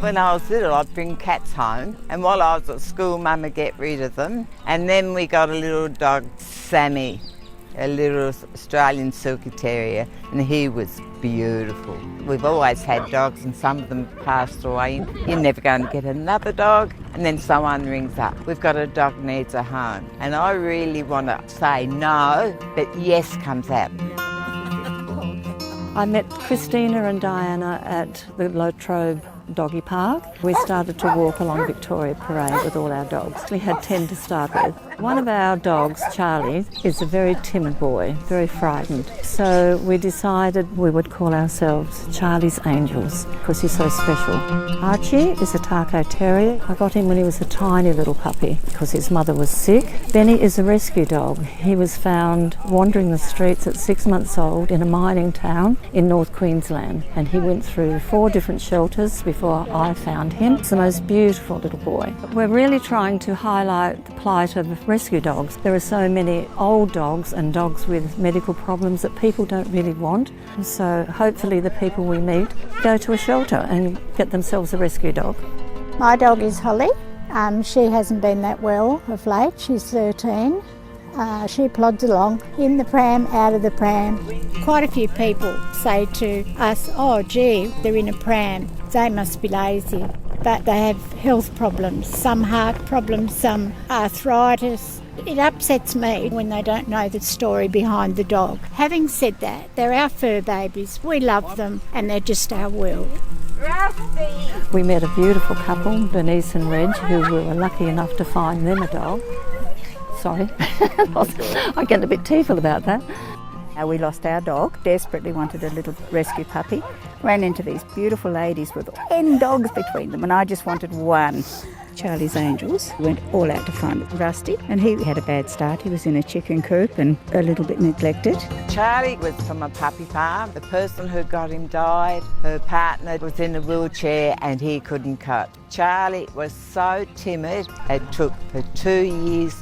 When I was little, I'd bring cats home, and while I was at school, Mum would get rid of them. And then we got a little dog, Sammy, a little Australian Silky Terrier, and he was beautiful. We've always had dogs, and some of them passed away. You're never going to get another dog. And then someone rings up, we've got a dog needs a home. And I really want to say no, but yes comes out. I met Christina and Diana at the Latrobe Doggy Park. We started to walk along Victoria Parade with all our dogs. We had 10 to start with. One of our dogs, Charlie, is a very timid boy, very frightened. So we decided we would call ourselves Charlie's Angels because he's so special. Archie is a Taco Terrier. I got him when he was a tiny little puppy because his mother was sick. Benny is a rescue dog. He was found wandering the streets at 6 months old in a mining town in North Queensland, and he went through 4 different shelters before I found him. He's the most beautiful little boy. We're really trying to highlight the plight of rescue dogs. There are so many old dogs and dogs with medical problems that people don't really want. So hopefully the people we meet go to a shelter and get themselves a rescue dog. My dog is Holly. She hasn't been that well of late. She's 13. She plods along in the pram, out of the pram. Quite a few people say to us, oh gee, they're in a pram, they must be lazy. But they have health problems, some heart problems, some arthritis. It upsets me when they don't know the story behind the dog. Having said that, they're our fur babies, we love them, and they're just our world. We met a beautiful couple, Bernice and Reg, who we were lucky enough to find them a dog. Sorry, I get a bit tearful about that. We lost our dog, desperately wanted a little rescue puppy, ran into these beautiful ladies with 10 dogs between them, and I just wanted one. Charlie's Angels went all out to find Rusty, and he had a bad start. He was in a chicken coop and a little bit neglected. Charlie was from a puppy farm. The person who got him died. Her partner was in a wheelchair and he couldn't cope. Charlie was so timid, it took for 2 years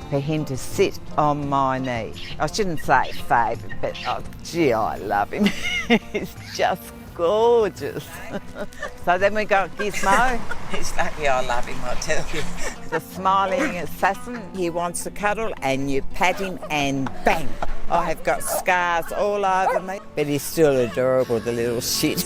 for him to sit on my knee. I shouldn't say favourite, but oh, gee, I love him. He's just gorgeous. So then we got Gizmo. He's lucky I love him, I tell you. The smiling assassin, he wants to cuddle and you pat him and bang. I have got scars all over me, but he's still adorable, the little shit.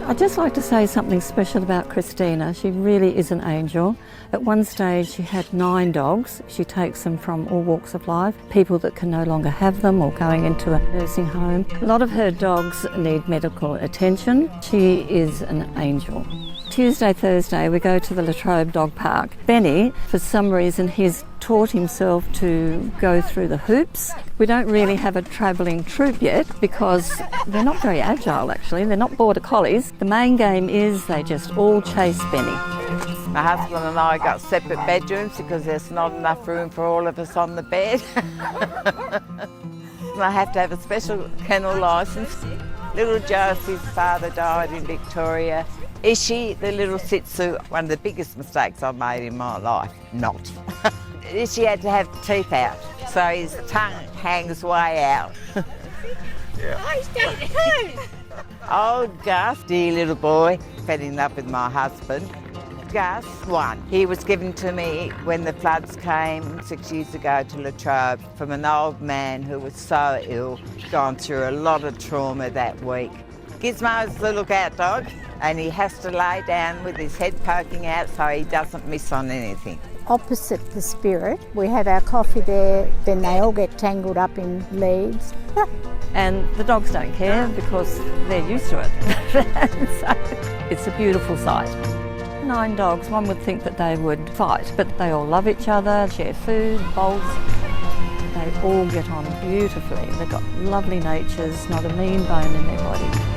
I'd just like to say something special about Christina. She really is an angel. At one stage she had 9 dogs. She takes them from all walks of life, people that can no longer have them or going into a nursing home. A lot of her dogs need medical attention. She is an angel. Tuesday, Thursday, we go to the Latrobe Dog Park. Benny, for some reason, he's taught himself to go through the hoops. We don't really have a travelling troop yet because they're not very agile, actually. They're not border collies. The main game is they just all chase Benny. My husband and I got separate bedrooms because there's not enough room for all of us on the bed. I have to have a special kennel licence. Little Josie's father died in Victoria. Ishi, the little Shih Tzu, one of the biggest mistakes I've made in my life, not. Ishi had to have teeth out, so his tongue hangs way out. Oh, Gus, dear little boy, fell in love with my husband. Gus won. He was given to me when the floods came 6 years ago to Latrobe from an old man who was so ill, gone through a lot of trauma that week. Gizmo's the lookout dog, and he has to lay down with his head poking out so he doesn't miss on anything. Opposite the Spirit, we have our coffee there, then they all get tangled up in leaves. And the dogs don't care because they're used to it. So it's a beautiful sight. 9 dogs, one would think that they would fight, but they all love each other, share food, bowls. They all get on beautifully. They've got lovely natures, not a mean bone in their body.